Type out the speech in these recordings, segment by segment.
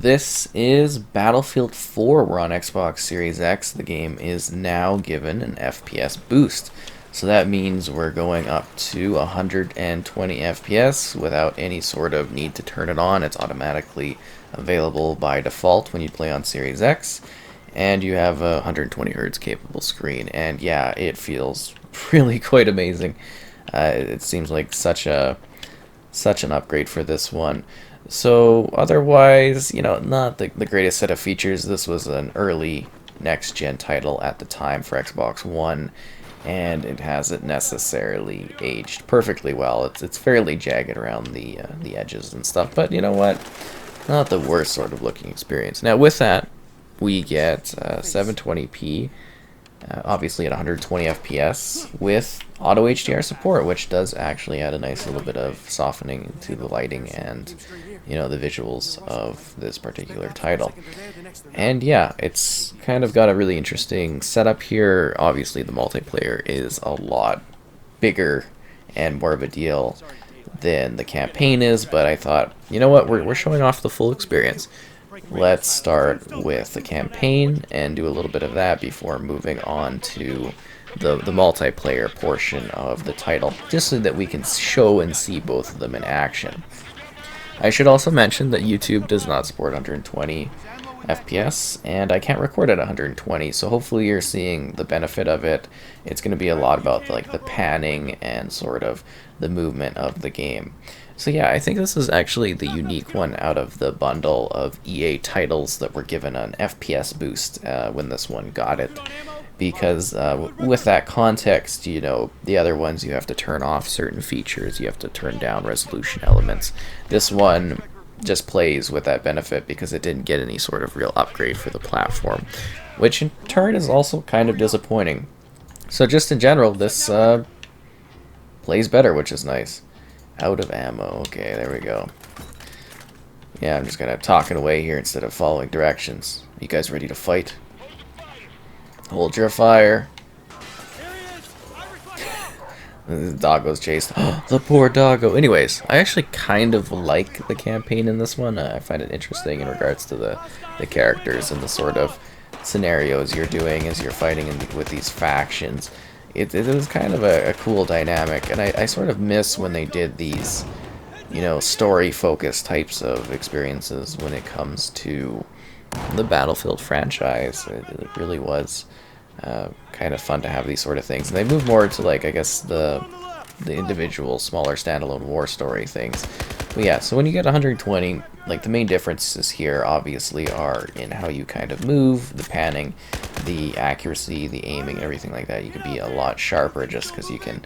This is Battlefield 4. We're on Xbox Series X. The game is now given an FPS boost. So that means we're going up to 120 FPS without any sort of need to turn it on. It's automatically available by default when you play on Series X. And you have a 120 Hz capable screen. And yeah, it feels really quite amazing. It seems like such an upgrade for this one. So otherwise, not the greatest set of features. This was an early next-gen title at the time for Xbox One, and it hasn't necessarily aged perfectly well. It's fairly jagged around the edges and stuff, but you know what? Not the worst sort of looking experience. Now with that, we get 720p, obviously at 120 FPS with auto HDR support, which does actually add a nice little bit of softening to the lighting and the visuals of this particular title. And yeah, it's kind of got a really interesting setup here. Obviously the multiplayer is a lot bigger and more of a deal than the campaign is, but I thought, you know what, we're showing off the full experience. Let's start with the campaign and do a little bit of that before moving on to the multiplayer portion of the title, just so that we can show and see both of them in action. I should also mention that YouTube does not support 120 FPS, and I can't record at 120, so hopefully you're seeing the benefit of it. It's going to be a lot about the panning and sort of the movement of the game. So yeah, I think this is actually the unique one out of the bundle of EA titles that were given an FPS boost when this one got it. Because with that context, the other ones you have to turn off certain features, you have to turn down resolution elements. This one just plays with that benefit because it didn't get any sort of real upgrade for the platform, which in turn is also kind of disappointing. So just in general, this plays better, which is nice. Out of ammo. Okay, there we go. Yeah, I'm just kind of talking away here instead of following directions. You guys ready to fight? Hold your fire. The doggo's chased. The poor doggo. Anyways, I actually kind of like the campaign in this one. I find it interesting in regards to the characters and the sort of scenarios you're doing as you're fighting with these factions. It was kind of a cool dynamic, and I sort of miss when they did these, story-focused types of experiences when it comes to the Battlefield franchise. It really was kind of fun to have these sort of things. And they move more to, I guess, the individual, smaller, standalone war story things. But yeah, so when you get 120, the main differences here obviously are in how you kind of move, the panning, the accuracy, the aiming, everything like that. You can be a lot sharper just because you can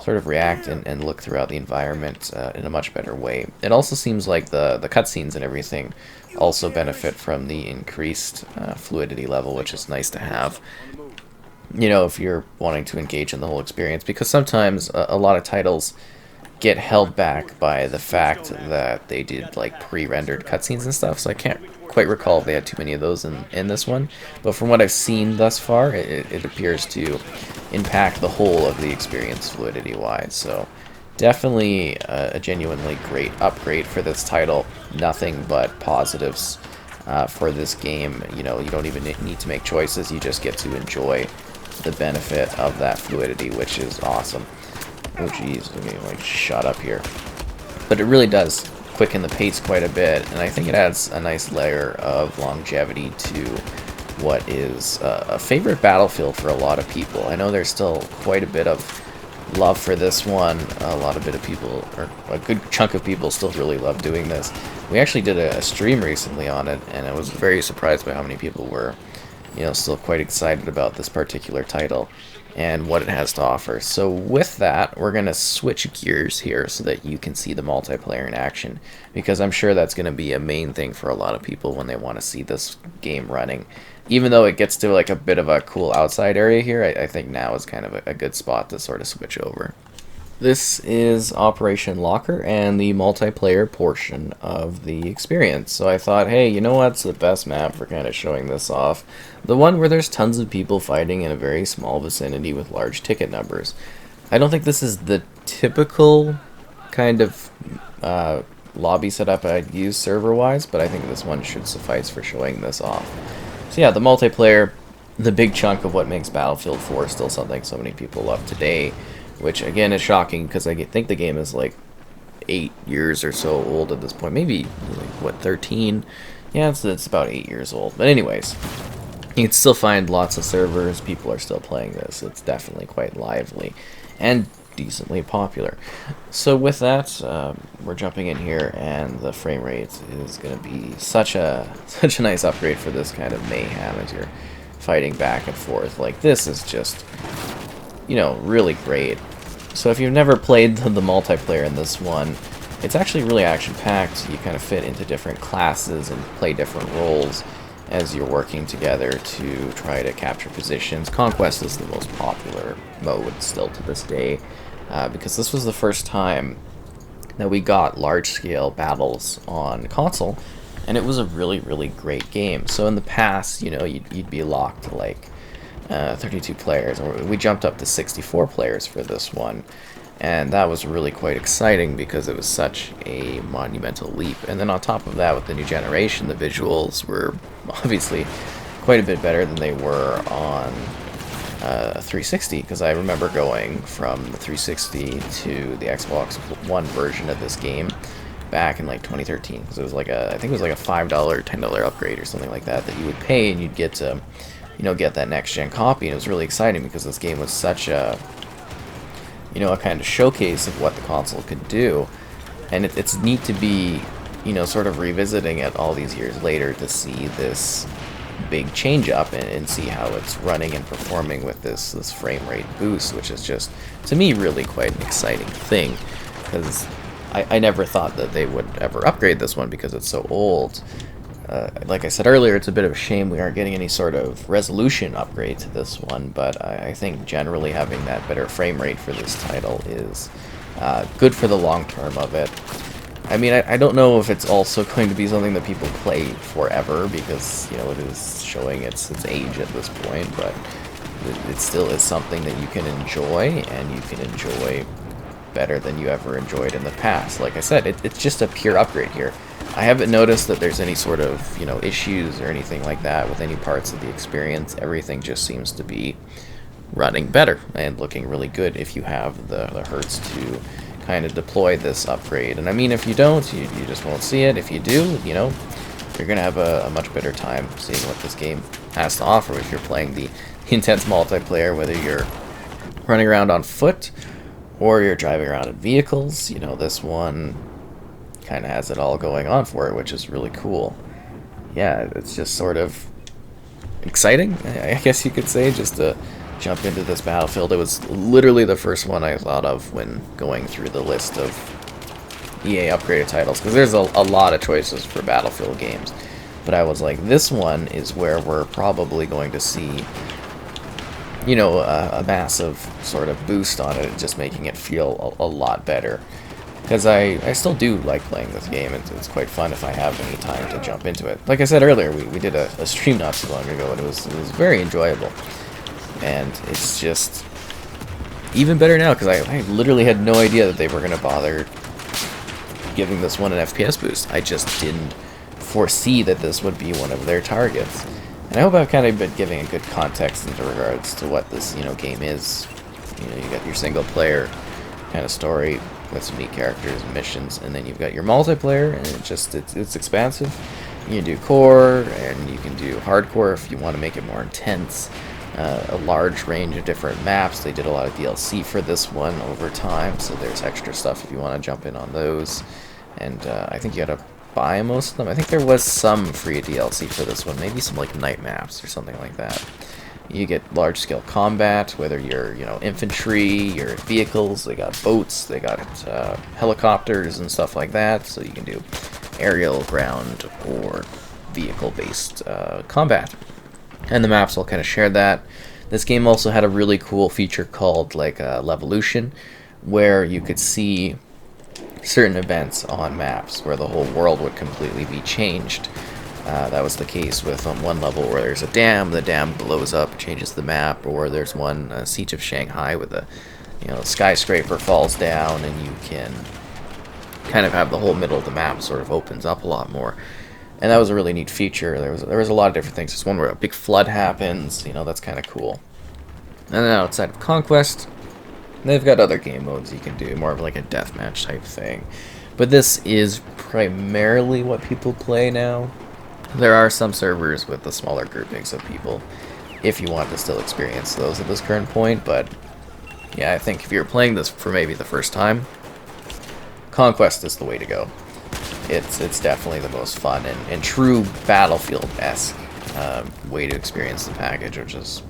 sort of react and look throughout the environment in a much better way. It also seems like the cutscenes and everything also benefit from the increased fluidity level, which is nice to have, if you're wanting to engage in the whole experience, because sometimes a lot of titles get held back by the fact that they did pre-rendered cutscenes and stuff, so I can't quite recall if they had too many of those in this one, but from what I've seen thus far, it appears to impact the whole of the experience fluidity wise. So definitely a genuinely great upgrade for this title. Nothing but positives for this game. You don't even need to make choices, you just get to enjoy the benefit of that fluidity, which is awesome. Oh geez, let me shut up here. But it really does quicken the pace quite a bit, and I think it adds a nice layer of longevity to what is a favorite Battlefield for a lot of people. I know there's still quite a bit of love for this one. A good chunk of people still really love doing this. We actually did a stream recently on it, and I was very surprised by how many people were still quite excited about this particular title and what it has to offer. So with that, we're going to switch gears here so that you can see the multiplayer in action, because I'm sure that's going to be a main thing for a lot of people when they want to see this game running. Even though it gets to a bit of a cool outside area here, I think now is kind of a good spot to sort of switch over. This is Operation Locker and the multiplayer portion of the experience. So I thought, hey, you know what's the best map for kind of showing this off? The one where there's tons of people fighting in a very small vicinity with large ticket numbers. I don't think this is the typical kind of lobby setup I'd use server-wise, but I think this one should suffice for showing this off. So yeah, the multiplayer, the big chunk of what makes Battlefield 4 still something so many people love today, which again is shocking because I think the game is like 8 years or so old at this point. Maybe, like, what, 13? Yeah, it's about 8 years old. But anyways, you can still find lots of servers. People are still playing this. It's definitely quite lively and decently popular. So with that, we're jumping in here, and the frame rate is going to be such a nice upgrade for this kind of mayhem as you're fighting back and forth. Like, this is just, you know, really great. So if you've never played the multiplayer in this one, it's actually really action-packed. You kind of fit into different classes and play different roles as you're working together to try to capture positions. Conquest is the most popular mode still to this day, because this was the first time that we got large-scale battles on console, and it was a really, really great game. So in the past, you know, you'd be locked to like 32 players, and we jumped up to 64 players for this one, and that was really quite exciting because it was such a monumental leap. And then on top of that, with the new generation, the visuals were obviously quite a bit better than they were on 360, because I remember going from the 360 to the Xbox One version of this game back in like 2013, because it was like I think it was like a $5, $10 upgrade or something like that you would pay, and you'd get to, you know, get that next gen copy. And it was really exciting because this game was such a, you know, a kind of showcase of what the console could do. And it's neat to be, you know, sort of revisiting it all these years later to see this big change up and see how it's running and performing with this frame rate boost, which is just, to me, really quite an exciting thing, because I never thought that they would ever upgrade this one because it's so old. Like I said earlier, it's a bit of a shame we aren't getting any sort of resolution upgrade to this one, but I think generally having that better frame rate for this title is good for the long term of it. I mean, I don't know if it's also going to be something that people play forever, because, you know, it is showing its age at this point, but it still is something that you can enjoy, and you can enjoy better than you ever enjoyed in the past. Like I said, it's just a pure upgrade here. I haven't noticed that there's any sort of, you know, issues or anything like that with any parts of the experience. Everything just seems to be running better and looking really good if you have the hertz to kind of deploy this upgrade. And I mean, if you don't, you just won't see it. If you do, you know, you're going to have a much better time seeing what this game has to offer if you're playing the intense multiplayer, whether you're running around on foot or you're driving around in vehicles. You know, this one kind of has it all going on for it, which is really cool. Yeah, it's just sort of exciting, I guess you could say, just to jump into this Battlefield. It was literally the first one I thought of when going through the list of EA upgraded titles, because there's a lot of choices for Battlefield games, but I was like, this one is where we're probably going to see, you know, a massive sort of boost on it, just making it feel a lot better. Because I still do like playing this game, and it's quite fun if I have any time to jump into it. Like I said earlier, we did a stream not too long ago, and it was very enjoyable. And it's just even better now, because I literally had no idea that they were going to bother giving this one an FPS boost. I just didn't foresee that this would be one of their targets. And I hope I've kind of been giving a good context into regards to what this, you know, game is. You know, you got your single player kind of story with some neat characters and missions, and then you've got your multiplayer, and it's expansive. You can do core, and you can do hardcore if you want to make it more intense. A large range of different maps. They did a lot of DLC for this one over time, so there's extra stuff if you want to jump in on those. And I think you gotta buy most of them. I think there was some free DLC for this one, maybe some like night maps or something like that. You get large-scale combat, whether you're, you know, infantry, your vehicles. They got boats, they got helicopters and stuff like that, so you can do aerial, ground, or vehicle-based combat. And the maps all kind of share that. This game also had a really cool feature called like Levolution, where you could see certain events on maps where the whole world would completely be changed. That was the case with one level where there's a dam, the dam blows up, changes the map, or there's one, Siege of Shanghai, with a, you know, skyscraper falls down, and you can kind of have the whole middle of the map sort of opens up a lot more. And that was a really neat feature. There was a lot of different things. There's one where a big flood happens, you know, that's kind of cool. And then outside of Conquest, they've got other game modes you can do, more of like a deathmatch type thing. But this is primarily what people play now. There are some servers with the smaller groupings of people, if you want to still experience those at this current point, but yeah, I think if you're playing this for maybe the first time, Conquest is the way to go. It's definitely the most fun and true Battlefield-esque way to experience the package, which is,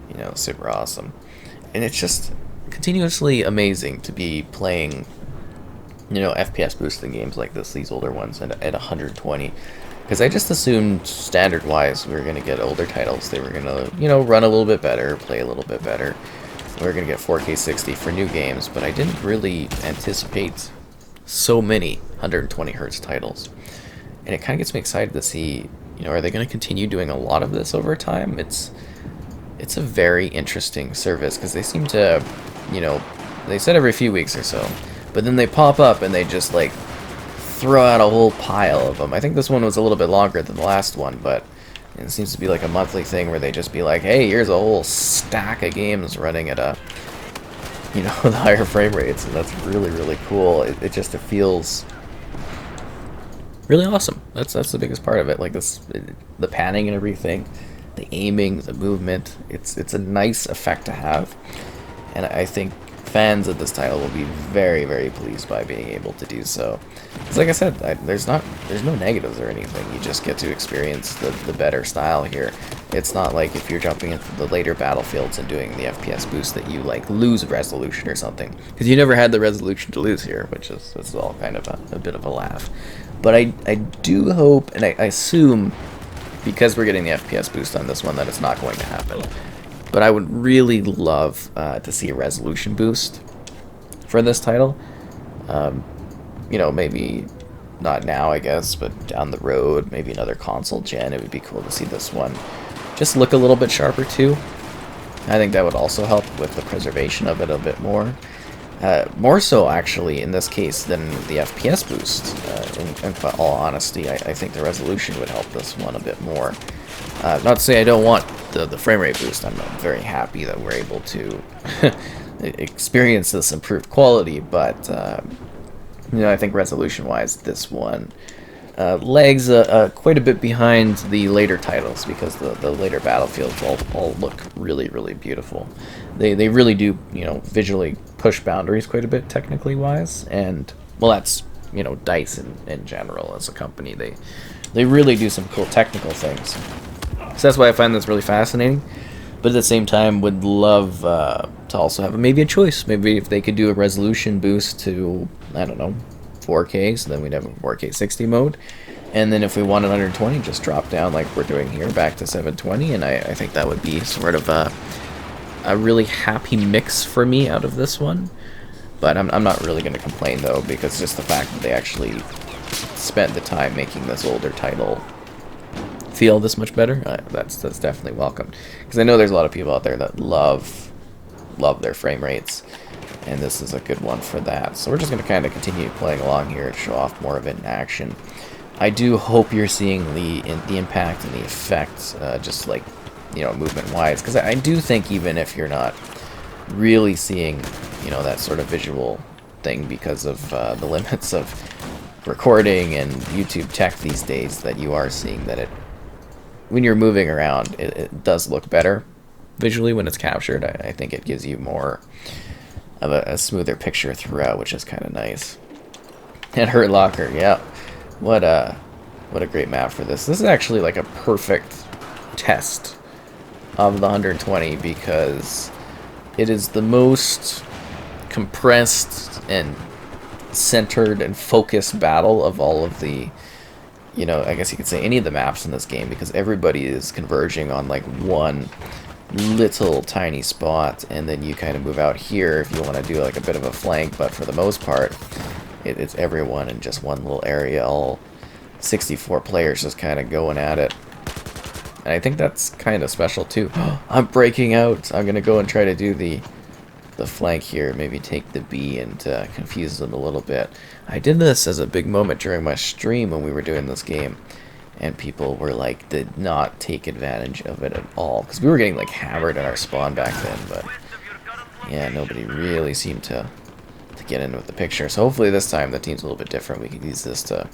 you know, super awesome. And it's just continuously amazing to be playing, you know, FPS boosting games like this, these older ones, at 120. Because I just assumed, standard-wise, we were going to get older titles. They were going to, you know, run a little bit better, play a little bit better. We were going to get 4K 60 for new games, but I didn't really anticipate so many 120 hertz titles. And it kind of gets me excited to see, you know, are they going to continue doing a lot of this over time? It's a very interesting service, because they seem to, you know, they said every few weeks or so, but then they pop up and they just, like, throw out a whole pile of them. I think this one was a little bit longer than the last one, but it seems to be like a monthly thing where they just be like, hey, here's a whole stack of games running at a, you know, the higher frame rates, and that's really, really cool. It just feels really awesome. That's the biggest part of it. Like the panning and everything, the aiming, the movement. It's a nice effect to have, and I think fans of this title will be very, very pleased by being able to do so. Because like I said, there's no negatives or anything. You just get to experience the better style here. It's not like if you're jumping into the later Battlefields and doing the FPS boost that you like lose resolution or something. Because you never had the resolution to lose here, which is all kind of a bit of a laugh. But I do hope, and I assume, because we're getting the FPS boost on this one, that it's not going to happen. But I would really love to see a resolution boost for this title. You know, maybe not now, I guess, but down the road, maybe another console gen, it would be cool to see this one just look a little bit sharper too. I think that would also help with the preservation of it a bit more. More so, actually, in this case, than the FPS boost. In all honesty, I think the resolution would help this one a bit more. Not to say I don't want the frame rate boost. I'm very happy that we're able to experience this improved quality, but you know, I think resolution-wise, this one lags quite a bit behind the later titles, because the later Battlefields all look really, really beautiful. They really do, you know, visually push boundaries quite a bit, technically wise, and well, that's, you know, DICE in general as a company. They really do some cool technical things. So that's why I find this really fascinating. But at the same time, would love to also have maybe a choice. Maybe if they could do a resolution boost to, I don't know, 4K, so then we'd have a 4K 60 mode. And then if we wanted 120, just drop down like we're doing here, back to 720. And I think that would be sort of a really happy mix for me out of this one. But I'm not really going to complain, though, because just the fact that they actually spent the time making this older title feel this much better, that's definitely welcome. Because I know there's a lot of people out there that love their frame rates, and this is a good one for that. So we're just going to kind of continue playing along here and show off more of it in action. I do hope you're seeing the impact and the effects, just like, you know, movement-wise, because I do think even if you're not really seeing, you know, that sort of visual thing because of the limits of recording and YouTube tech these days, that you are seeing that when you're moving around, it does look better visually when it's captured. I think it gives you more of a smoother picture throughout, which is kind of nice. And Hurt Locker, yeah, what a great map for this. This is actually like a perfect test of the 120, because it is the most compressed and centered and focused battle of all of the, you know, I guess you could say any of the maps in this game, because everybody is converging on like one little tiny spot, and then you kind of move out here if you want to do like a bit of a flank, but for the most part it's everyone in just one little area, all 64 players just kind of going at it. And I think that's kind of special too. I'm breaking out. I'm gonna go and try to do the the flank here, maybe take the B and confuse them a little bit. I did this as a big moment during my stream when we were doing this game, and people were like, did not take advantage of it at all, because we were getting like hammered in our spawn back then, but yeah, nobody really seemed to get in with the picture. So hopefully this time the team's a little bit different. We can use this to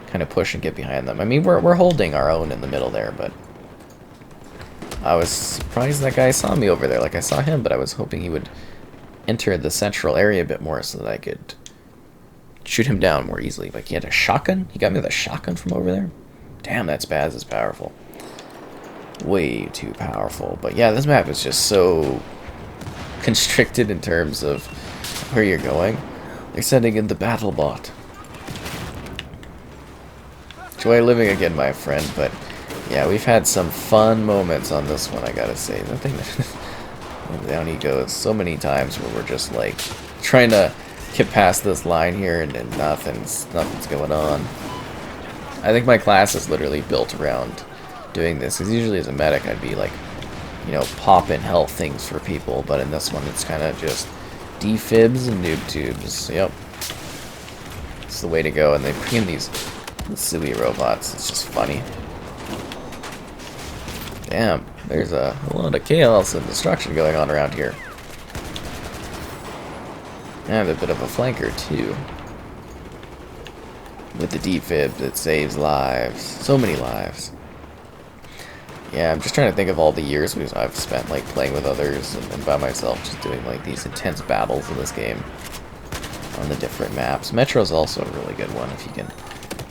kind of push and get behind them. I mean, we're holding our own in the middle there, but I was surprised that guy saw me over there. Like, I saw him, but I was hoping he would enter the central area a bit more so that I could shoot him down more easily. Like, he had a shotgun? He got me with a shotgun from over there? Damn, that Spaz is powerful. Way too powerful. But yeah, this map is just so constricted in terms of where you're going. They're sending in the battle bot. Joy living again, my friend, but yeah, we've had some fun moments on this one, I gotta say. The thing down he goes so many times where we're just like trying to get past this line here and nothing's going on. I think my class is literally built around doing this, because usually as a medic I'd be like, you know, popping health things for people, but in this one it's kind of just defibs and noob tubes. Yep, it's the way to go. And they bring in these silly robots. It's just funny. Damn, there's a lot of chaos and destruction going on around here. And a bit of a flanker too, with the defib that saves lives. So many lives. Yeah, I'm just trying to think of all the years I've spent like playing with others and by myself, just doing like these intense battles in this game on the different maps. Metro's also a really good one if you can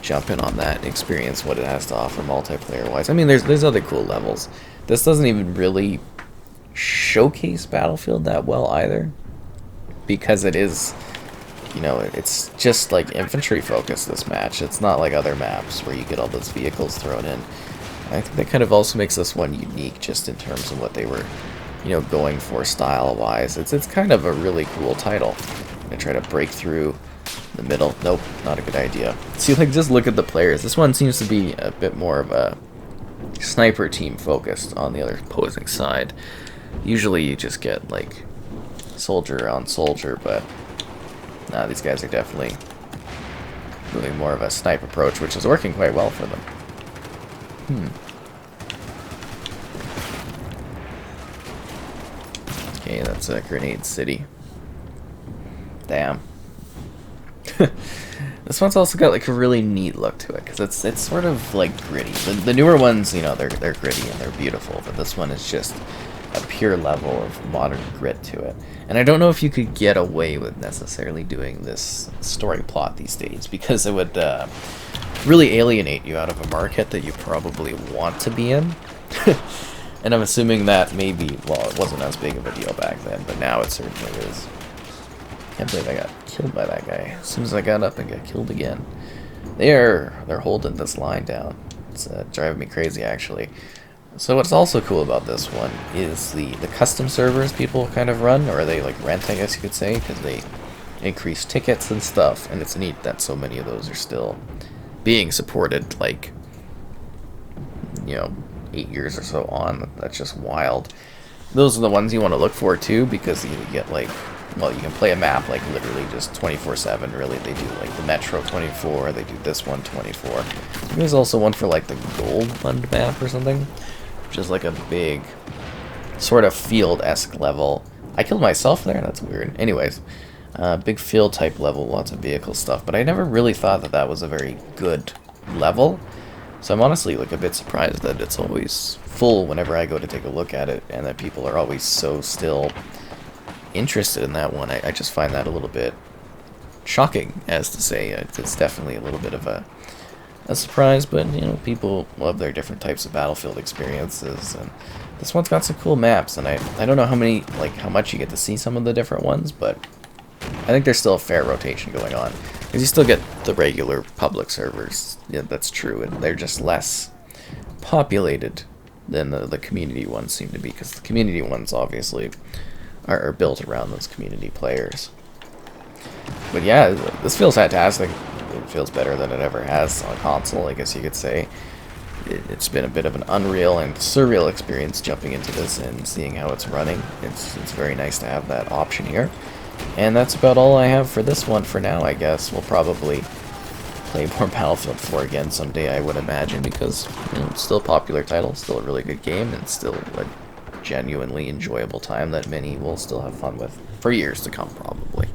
jump in on that and experience what it has to offer multiplayer wise. I mean, there's other cool levels. This doesn't even really showcase Battlefield that well either, because it is, you know, it's just like infantry focused, this match. It's not like other maps where you get all those vehicles thrown in. I think that kind of also makes this one unique just in terms of what they were, you know, going for style-wise. It's kind of a really cool title. I'm gonna try to break through the middle. Nope, not a good idea. See, like, just look at the players. This one seems to be a bit more of a sniper team focused on the other opposing side. Usually you just get, like, soldier on soldier, but nah, these guys are definitely doing more of a snipe approach, which is working quite well for them. Okay, that's a Grenade City. Damn. This one's also got like a really neat look to it, because it's sort of like gritty. The newer ones, you know, they're gritty and they're beautiful, but this one is just a pure level of modern grit to it. And I don't know if you could get away with necessarily doing this story plot these days, because it would really alienate you out of a market that you probably want to be in. And I'm assuming that maybe, well, it wasn't as big of a deal back then, but now it certainly is. Can't believe I got killed by that guy. As soon as I got up and got killed again. They're holding this line down. It's driving me crazy, actually. So what's also cool about this one is the custom servers people kind of run, or they like rent, I guess you could say, because they increase tickets and stuff, and it's neat that so many of those are still being supported, like, you know, 8 years or so on. That's just wild. Those are the ones you want to look for too, because you get like, well, you can play a map like literally just 24/7. Really, they do like the Metro 24, they do this one 24. There's also one for like the Gold Fund map or something, which is like a big sort of field-esque level. I killed myself there. That's weird. Anyways. Big field type level, lots of vehicle stuff, but I never really thought that was a very good level, so I'm honestly like a bit surprised that it's always full whenever I go to take a look at it, and that people are always so still interested in that one. I just find that a little bit shocking, as to say. It's definitely a little bit of a surprise, but you know, people love their different types of Battlefield experiences, and this one's got some cool maps, and I don't know how much you get to see some of the different ones, but I think there's still a fair rotation going on, because you still get the regular public servers. Yeah, that's true, and they're just less populated than the community ones seem to be, because the community ones obviously are built around those community players. But yeah, this feels fantastic. It feels better than it ever has on console, I guess you could say. it's been a bit of an unreal and surreal experience jumping into this and seeing how it's running. It's very nice to have that option here. And that's about all I have for this one for now, I guess. We'll probably play more Battlefield 4 again someday, I would imagine, because it's still a popular title, still a really good game, and still a genuinely enjoyable time that many will still have fun with for years to come, probably.